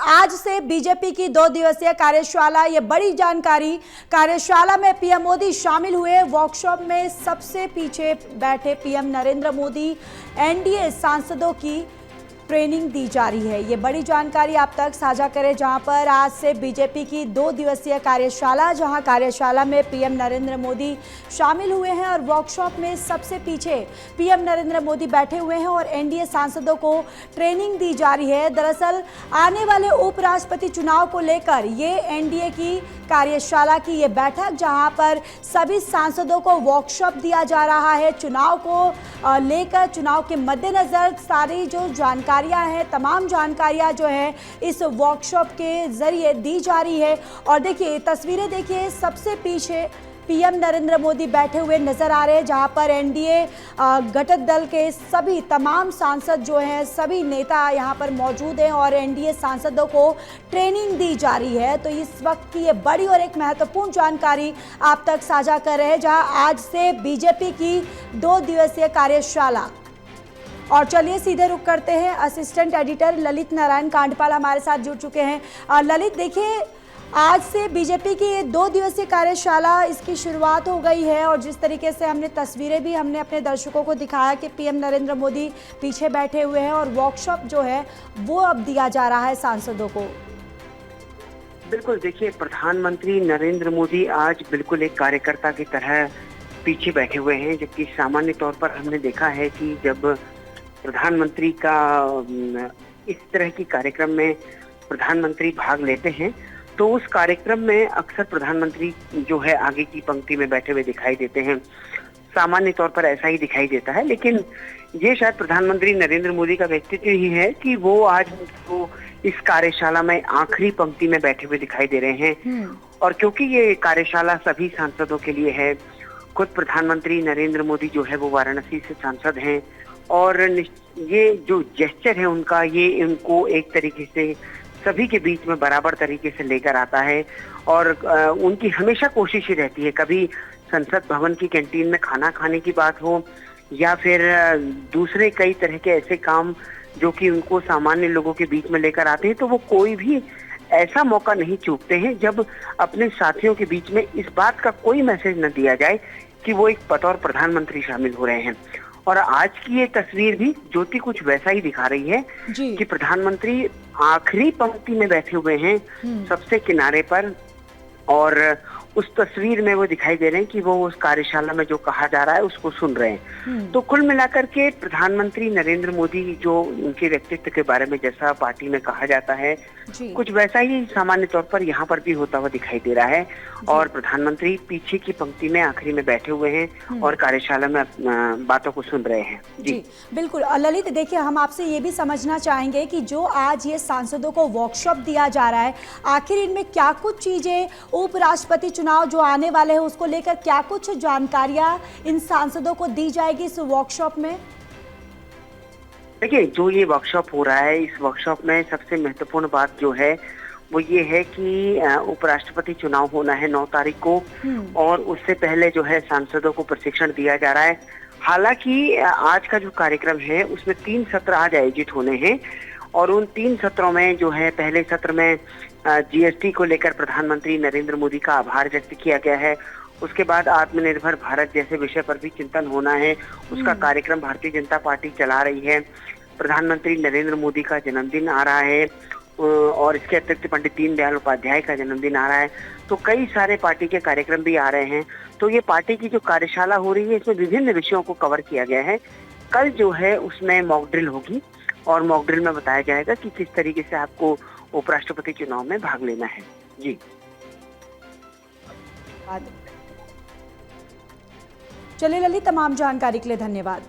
आज से बीजेपी की 2 दिवसीय कार्यशाला, ये बड़ी जानकारी। कार्यशाला में पीएम मोदी शामिल हुए। वर्कशॉप में सबसे पीछे बैठे पीएम नरेंद्र मोदी। एनडीए सांसदों की ट्रेनिंग दी जा रही है। ये बड़ी जानकारी आप तक साझा करें, जहां पर आज से बीजेपी की 2 दिवसीय कार्यशाला, जहां कार्यशाला में पीएम नरेंद्र मोदी शामिल हुए हैं और वर्कशॉप में सबसे पीछे पीएम नरेंद्र मोदी बैठे हुए हैं और एनडीए सांसदों को ट्रेनिंग दी जा रही है। दरअसल आने वाले उपराष्ट्रपति चुनाव को लेकर ये एनडीए की कार्यशाला की ये बैठक, जहां पर सभी सांसदों को वर्कशॉप दिया जा रहा है। चुनाव को लेकर, चुनाव के मद्देनजर सारी जो जानकारियां हैं, तमाम जानकारियां जो है इस वर्कशॉप के जरिए दी जा रही है। और देखिए तस्वीरें देखिए, सबसे पीछे पीएम नरेंद्र मोदी बैठे हुए नजर आ रहे हैं, जहां पर एनडीए घटक दल के सभी तमाम सांसद जो हैं, सभी नेता यहां पर मौजूद हैं और एनडीए सांसदों को ट्रेनिंग दी जा रही है। तो इस वक्त की ये बड़ी और एक महत्वपूर्ण जानकारी आप तक साझा कर रहे हैं, जहां आज से बीजेपी की 2 दिवसीय कार्यशाला। और चलिए सीधे रुक करते हैं, असिस्टेंट एडिटर ललित नारायण कांडपाल हमारे साथ जुड़ चुके हैं। ललित, देखिए आज से बीजेपी की 2 दिवसीय कार्यशाला, इसकी शुरुआत हो गई है और जिस तरीके से हमने तस्वीरें भी हमने अपने दर्शकों को दिखाया कि पीएम नरेंद्र मोदी पीछे बैठे हुए हैं और वर्कशॉप जो है वो अब दिया जा रहा है सांसदों को। बिल्कुल, देखिए प्रधानमंत्री नरेंद्र मोदी आज बिल्कुल एक कार्यकर्ता की तरह पीछे बैठे हुए हैं, जबकि सामान्य तौर पर हमने देखा है कि जब प्रधानमंत्री का इस तरह की कार्यक्रम में प्रधानमंत्री भाग लेते हैं तो उस कार्यक्रम में अक्सर प्रधानमंत्री जो है आगे की पंक्ति में बैठे हुए दिखाई देते हैं। सामान्य तौर पर ऐसा ही दिखाई देता है, लेकिन ये शायद प्रधानमंत्री नरेंद्र मोदी का व्यक्तित्व ही है कि वो आज तो इस कार्यशाला में आखिरी पंक्ति में बैठे हुए दिखाई दे रहे हैं। और क्योंकि ये कार्यशाला सभी सांसदों के लिए है, खुद प्रधानमंत्री नरेंद्र मोदी जो है वो वाराणसी से सांसद हैं और ये जो जेस्चर है उनका, ये उनको एक तरीके से सभी के बीच में बराबर तरीके से लेकर आता है। और उनकी हमेशा कोशिश ही रहती है, कभी संसद भवन की कैंटीन में खाना खाने की बात हो या फिर दूसरे कई तरह के ऐसे काम जो कि उनको सामान्य लोगों के बीच में लेकर आते हैं, तो वो कोई भी ऐसा मौका नहीं चूकते हैं जब अपने साथियों के बीच में इस बात का कोई मैसेज न दिया जाए कि वो एक बतौर प्रधानमंत्री शामिल हो रहे हैं। और आज की ये तस्वीर भी ज्योति कुछ वैसा ही दिखा रही है कि प्रधानमंत्री आखिरी पंक्ति में बैठे हुए हैं, सबसे किनारे पर, और उस तस्वीर में वो दिखाई दे रहे हैं कि वो उस कार्यशाला में जो कहा जा रहा है उसको सुन रहे हैं। तो कुल मिलाकर के प्रधानमंत्री नरेंद्र मोदी जो उनके व्यक्तित्व के बारे में जैसा पार्टी में कहा जाता है, कुछ वैसा ही सामान्य तौर पर यहाँ पर भी होता हुआ दिखाई दे रहा है। और प्रधानमंत्री पीछे की पंक्ति में आखिरी में बैठे हुए हैं और कार्यशाला में बातों को सुन रहे हैं। जी बिल्कुल। ललित, देखिए हम आपसे ये भी समझना चाहेंगे कि जो आज ये सांसदों को वर्कशॉप दिया जा रहा है, आखिर इनमें क्या कुछ चीजें, उपराष्ट्रपति चुनाव जो आने वाले हैं उसको लेकर क्या कुछ जानकारियां इन सांसदों को दी जाएगी इस वर्कशॉप में? देखिए, जो ये वर्कशॉप हो रहा है, इस वर्कशॉप में सबसे महत्वपूर्ण बात जो है वो ये है कि उपराष्ट्रपति चुनाव होना है 9 तारीख को और उससे पहले जो है सांसदों को प्रशिक्षण दिया जा रहा है। हालांकि आज का जो कार्यक्रम है उसमें 3 सत्र आज आयोजित होने हैं और उन 3 सत्रों में जो है, पहले सत्र में जीएसटी को लेकर प्रधानमंत्री नरेंद्र मोदी का आभार व्यक्त किया गया है। उसके बाद आत्मनिर्भर भारत जैसे विषय पर भी चिंतन होना है, उसका कार्यक्रम भारतीय जनता पार्टी चला रही है। प्रधानमंत्री नरेंद्र मोदी का जन्मदिन आ रहा है और इसके अतिरिक्त पंडित दीनदयाल उपाध्याय का जन्मदिन आ रहा है, तो कई सारे पार्टी के कार्यक्रम भी आ रहे हैं। तो ये पार्टी की जो कार्यशाला हो रही है इसमें विभिन्न विषयों को कवर किया गया है। कल जो है उसमें मॉक ड्रिल होगी और मॉक ड्रिल में बताया जाएगा कि किस तरीके से आपको उपराष्ट्रपति चुनाव में भाग लेना है। जी चलिए ललित, तमाम जानकारी के लिए धन्यवाद।